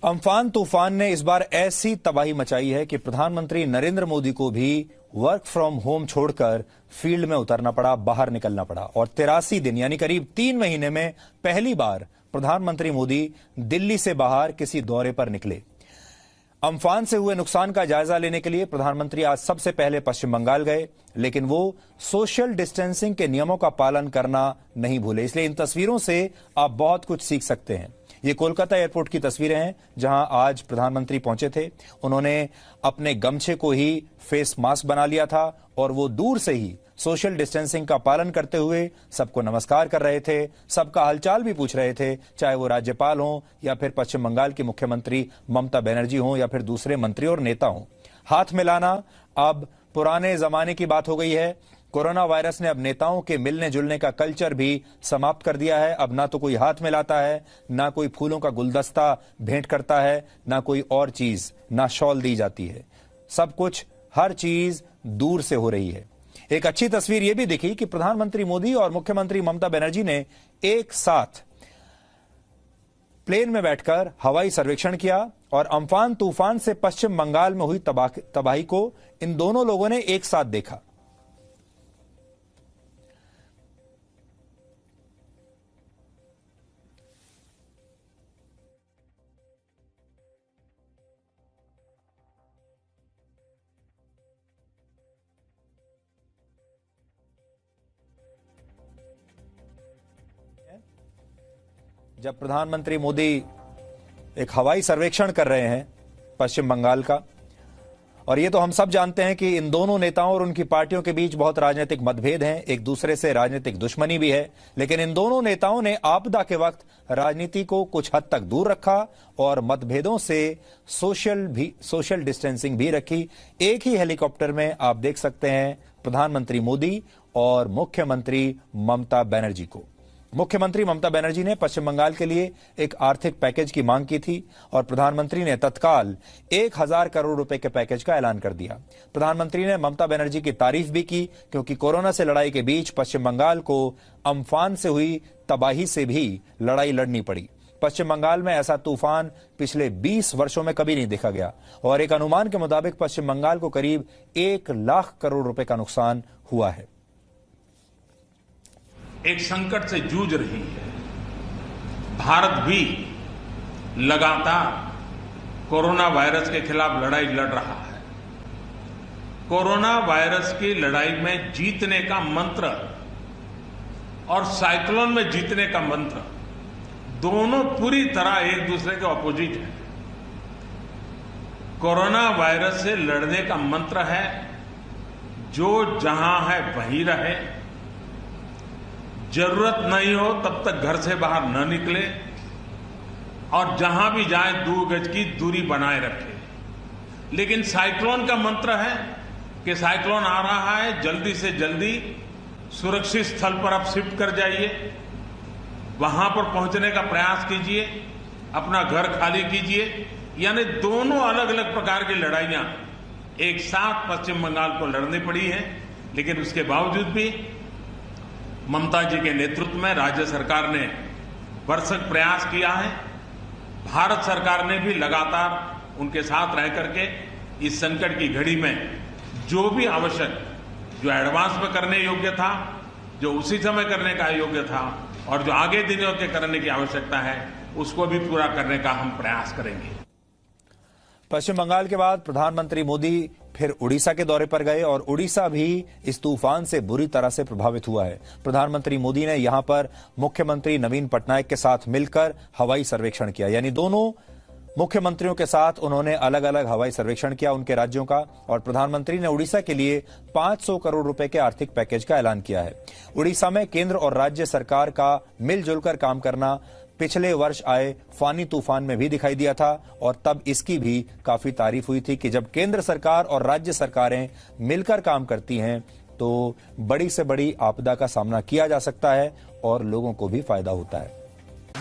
Amphan तूफान ने इस बार ऐसी तबाही मचाई है कि प्रधानमंत्री नरेंद्र मोदी को भी वर्क फ्रॉम होम छोड़कर फील्ड में उतरना पड़ा, बाहर निकलना पड़ा। और 83 दिन यानी करीब 3 महीने में पहली बार प्रधानमंत्री मोदी दिल्ली से बाहर किसी दौरे पर निकले। अम्फान से हुए नुकसान का जायजा लेने के लिए प्रधानमंत्री आज सबसे पहले पश्चिम बंगाल गए, लेकिन वो सोशल डिस्टेंसिंग के नियमों का पालन करना नहीं भूले। इसलिए इन तस्वीरों से आप बहुत कुछ सीख सकते हैं। ये कोलकाता एयरपोर्ट की तस्वीरें हैं, जहां आज प्रधानमंत्री पहुंचे थे। उन्होंने अपने गमछे को ही फेस मास्क बना लिया था और वो दूर से ही सोशल डिस्टेंसिंग का पालन करते हुए सबको नमस्कार कर रहे थे, सबका हालचाल भी पूछ रहे थे, चाहे वो राज्यपाल हों या फिर पश्चिम बंगाल की मुख्यमंत्री ममता बनर्जी हों या फिर दूसरे मंत्री और नेता हों। हाथ मिलाना अब पुराने जमाने की बात हो गई है। कोरोना वायरस ने अब नेताओं के मिलने जुलने का कल्चर भी समाप्त कर दिया है। अब ना तो कोई हाथ मिलाता है, ना कोई फूलों का गुलदस्ता भेंट करता है, ना कोई और चीज, ना शॉल दी जाती है। सब कुछ, हर चीज दूर से हो रही है। एक अच्छी तस्वीर यह भी दिखी कि प्रधानमंत्री मोदी और मुख्यमंत्री ममता बनर्जी ने एक साथ प्लेन में बैठकर हवाई सर्वेक्षण किया और अम्फान तूफान से पश्चिम बंगाल में हुई तबाही को इन दोनों लोगों ने एक साथ देखा। जब प्रधानमंत्री मोदी एक हवाई सर्वेक्षण कर रहे हैं पश्चिम बंगाल का, और ये तो हम सब जानते हैं कि इन दोनों नेताओं और उनकी पार्टियों के बीच बहुत राजनीतिक मतभेद हैं, एक दूसरे से राजनीतिक दुश्मनी भी है, लेकिन इन दोनों नेताओं ने आपदा के वक्त राजनीति को कुछ हद तक दूर रखा और मतभेदों से सोशल डिस्टेंसिंग भी रखी। एक ही हेलीकॉप्टर में आप देख सकते हैं प्रधानमंत्री मोदी और मुख्यमंत्री ममता बनर्जी को। मुख्यमंत्री ममता बनर्जी ने पश्चिम बंगाल के लिए एक आर्थिक पैकेज की मांग की थी और प्रधानमंत्री ने तत्काल 1000 करोड़ रुपए के पैकेज का ऐलान कर दिया। प्रधानमंत्री ने ममता बनर्जी की तारीफ भी की, क्योंकि कोरोना से लड़ाई के बीच पश्चिम बंगाल को अम्फान से हुई तबाही से भी लड़ाई लड़नी पड़ी। पश्चिम बंगाल में ऐसा तूफान पिछले 20 वर्षों में कभी नहीं देखा गया और एक अनुमान के मुताबिक पश्चिम बंगाल को करीब 1 लाख करोड़ रुपए का नुकसान हुआ है। एक संकट से जूझ रही है। भारत भी लगातार कोरोना वायरस के खिलाफ लड़ाई लड़ रहा है। कोरोना वायरस की लड़ाई में जीतने का मंत्र और साइक्लोन में जीतने का मंत्र दोनों पूरी तरह एक दूसरे के ऑपोजिट है। कोरोना वायरस से लड़ने का मंत्र है जो जहां है वहीं रहे, जरूरत नहीं हो तब तक घर से बाहर न निकले और जहां भी जाए 2 गज की दूरी बनाए रखे। लेकिन साइक्लोन का मंत्र है कि साइक्लोन आ रहा है, जल्दी से जल्दी सुरक्षित स्थल पर आप शिफ्ट कर जाइए, वहां पर पहुंचने का प्रयास कीजिए, अपना घर खाली कीजिए। यानी दोनों अलग अलग प्रकार की लड़ाइयां एक साथ पश्चिम बंगाल को लड़नी पड़ी है। लेकिन उसके बावजूद भी ममता जी के नेतृत्व में राज्य सरकार ने भरसक प्रयास किया है। भारत सरकार ने भी लगातार उनके साथ रह करके इस संकट की घड़ी में जो भी आवश्यक, जो एडवांस में करने योग्य था, जो उसी समय करने का योग्य था और जो आगे दिनों के करने की आवश्यकता है, उसको भी पूरा करने का हम प्रयास करेंगे। पश्चिम बंगाल के बाद प्रधानमंत्री मोदी फिर उड़ीसा के दौरे पर गए और उड़ीसा भी इस तूफान से बुरी तरह से प्रभावित हुआ है। प्रधानमंत्री मोदी ने यहां पर मुख्यमंत्री नवीन पटनायक के साथ मिलकर हवाई सर्वेक्षण किया, यानी दोनों मुख्यमंत्रियों के साथ उन्होंने अलग अलग हवाई सर्वेक्षण किया उनके राज्यों का। और प्रधानमंत्री ने उड़ीसा के लिए 500 करोड़ रुपए के आर्थिक पैकेज का ऐलान किया है। उड़ीसा में केंद्र और राज्य सरकार का मिलजुल कर काम करना पिछले वर्ष आए फानी तूफान में भी दिखाई दिया था और तब इसकी भी काफी तारीफ हुई थी कि जब केंद्र सरकार और राज्य सरकारें मिलकर काम करती हैं तो बड़ी से बड़ी आपदा का सामना किया जा सकता है और लोगों को भी फायदा होता है।